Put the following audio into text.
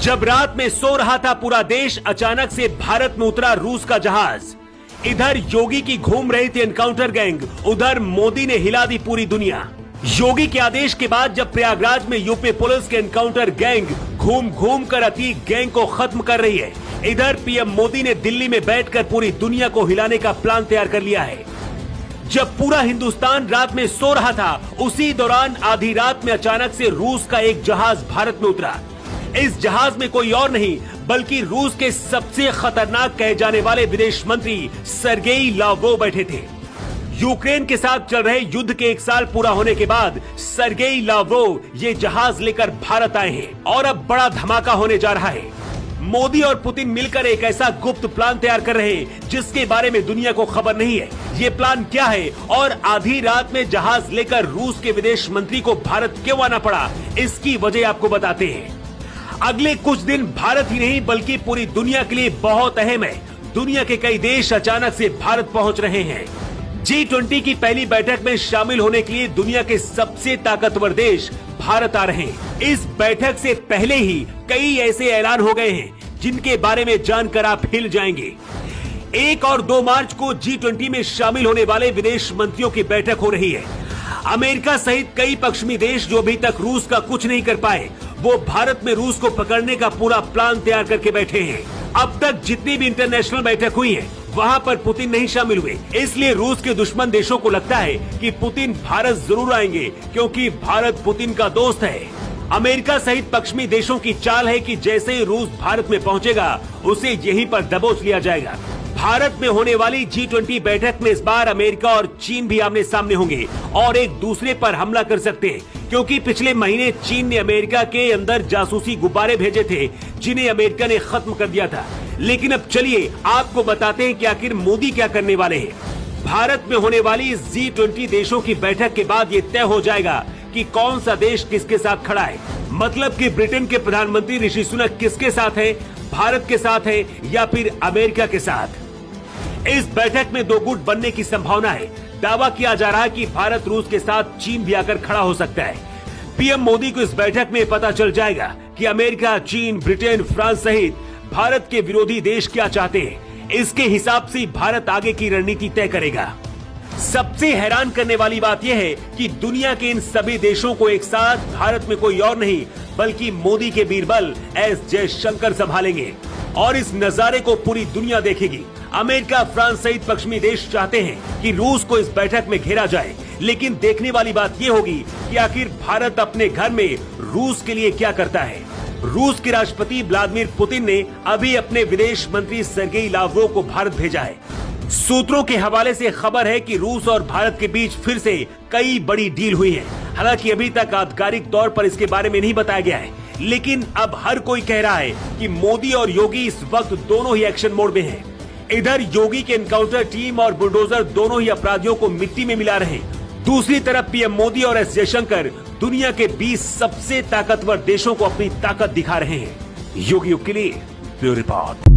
जब रात में सो रहा था पूरा देश, अचानक से भारत में उतरा रूस का जहाज। इधर योगी की घूम रही थी एनकाउंटर गैंग, उधर मोदी ने हिला दी पूरी दुनिया। योगी के आदेश के बाद जब प्रयागराज में यूपी पुलिस के एनकाउंटर गैंग घूम घूम कर अति गैंग को खत्म कर रही है, इधर पीएम मोदी ने दिल्ली में बैठकर पूरी दुनिया को हिलाने का प्लान तैयार कर लिया है। जब पूरा हिंदुस्तान रात में सो रहा था, उसी दौरान आधी रात में अचानक से रूस का एक जहाज भारत में उतरा। इस जहाज में कोई और नहीं बल्कि रूस के सबसे खतरनाक कहे जाने वाले विदेश मंत्री सर्गेई लावरोव बैठे थे। यूक्रेन के साथ चल रहे युद्ध के 1 साल पूरा होने के बाद सर्गेई लावरोव ये जहाज लेकर भारत आए हैं और अब बड़ा धमाका होने जा रहा है। मोदी और पुतिन मिलकर एक ऐसा गुप्त प्लान तैयार कर रहे हैं जिसके बारे में दुनिया को खबर नहीं है। ये प्लान क्या है और आधी रात में जहाज लेकर रूस के विदेश मंत्री को भारत क्यों आना पड़ा, इसकी वजह आपको बताते हैं। अगले कुछ दिन भारत ही नहीं बल्कि पूरी दुनिया के लिए बहुत अहम है। दुनिया के कई देश अचानक से भारत पहुंच रहे हैं। G20 की पहली बैठक में शामिल होने के लिए दुनिया के सबसे ताकतवर देश भारत आ रहे हैं। इस बैठक से पहले ही कई ऐसे ऐलान हो गए हैं जिनके बारे में जानकर आप हिल जाएंगे। 1 और 2 मार्च को G20 में शामिल होने वाले विदेश मंत्रियों की बैठक हो रही है। अमेरिका सहित कई पश्चिमी देश जो अभी तक रूस का कुछ नहीं कर पाए, वो भारत में रूस को पकड़ने का पूरा प्लान तैयार करके बैठे हैं। अब तक जितनी भी इंटरनेशनल बैठक हुई है, वहाँ पर पुतिन नहीं शामिल हुए, इसलिए रूस के दुश्मन देशों को लगता है कि पुतिन भारत जरूर आएंगे क्योंकि भारत पुतिन का दोस्त है। अमेरिका सहित पश्चिमी देशों की चाल है कि जैसे ही रूस भारत में पहुंचेगा, उसे यहीं पर दबोच लिया जाएगा। भारत में होने वाली G20 बैठक में इस बार अमेरिका और चीन भी आमने सामने होंगे और एक दूसरे पर हमला कर सकते हैं, क्योंकि पिछले महीने चीन ने अमेरिका के अंदर जासूसी गुब्बारे भेजे थे जिन्हें अमेरिका ने खत्म कर दिया था। लेकिन अब चलिए आपको बताते हैं कि आखिर मोदी क्या करने वाले हैं। भारत में होने वाली इस G20 देशों की बैठक के बाद ये तय हो जाएगा कि कौन सा देश किसके साथ खड़ा है। मतलब कि ब्रिटेन के प्रधानमंत्री ऋषि सुनक किसके साथ है, भारत के साथ है या फिर अमेरिका के साथ। इस बैठक में 2 गुट बनने की संभावना है। दावा किया जा रहा है कि भारत रूस के साथ चीन भी आकर खड़ा हो सकता है। पीएम मोदी को इस बैठक में पता चल जाएगा कि अमेरिका, चीन, ब्रिटेन, फ्रांस सहित भारत के विरोधी देश क्या चाहते हैं। इसके हिसाब से भारत आगे की रणनीति तय करेगा। सबसे हैरान करने वाली बात यह है कि दुनिया के इन सभी देशों को एक साथ भारत में कोई और नहीं बल्कि मोदी के बीरबल एस जयशंकर संभालेंगे और इस नजारे को पूरी दुनिया देखेगी। अमेरिका, फ्रांस सहित पश्चिमी देश चाहते हैं कि रूस को इस बैठक में घेरा जाए, लेकिन देखने वाली बात यह होगी कि आखिर भारत अपने घर में रूस के लिए क्या करता है। रूस के राष्ट्रपति व्लादिमीर पुतिन ने अभी अपने विदेश मंत्री सर्गेई लावरोव को भारत भेजा है। सूत्रों के हवाले से खबर है कि रूस और भारत के बीच फिर से कई बड़ी डील हुई है। हालांकि अभी तक आधिकारिक तौर पर इसके बारे में नहीं बताया गया है, लेकिन अब हर कोई कह रहा है कि मोदी और योगी इस वक्त दोनों ही एक्शन मोड में हैं। इधर योगी के एनकाउंटर टीम और बुलडोजर दोनों ही अपराधियों को मिट्टी में मिला रहे हैं। दूसरी तरफ पीएम मोदी और एस जयशंकर दुनिया के 20 सबसे ताकतवर देशों को अपनी ताकत दिखा रहे हैं। योगी के लिए ब्यूरो रिपोर्ट।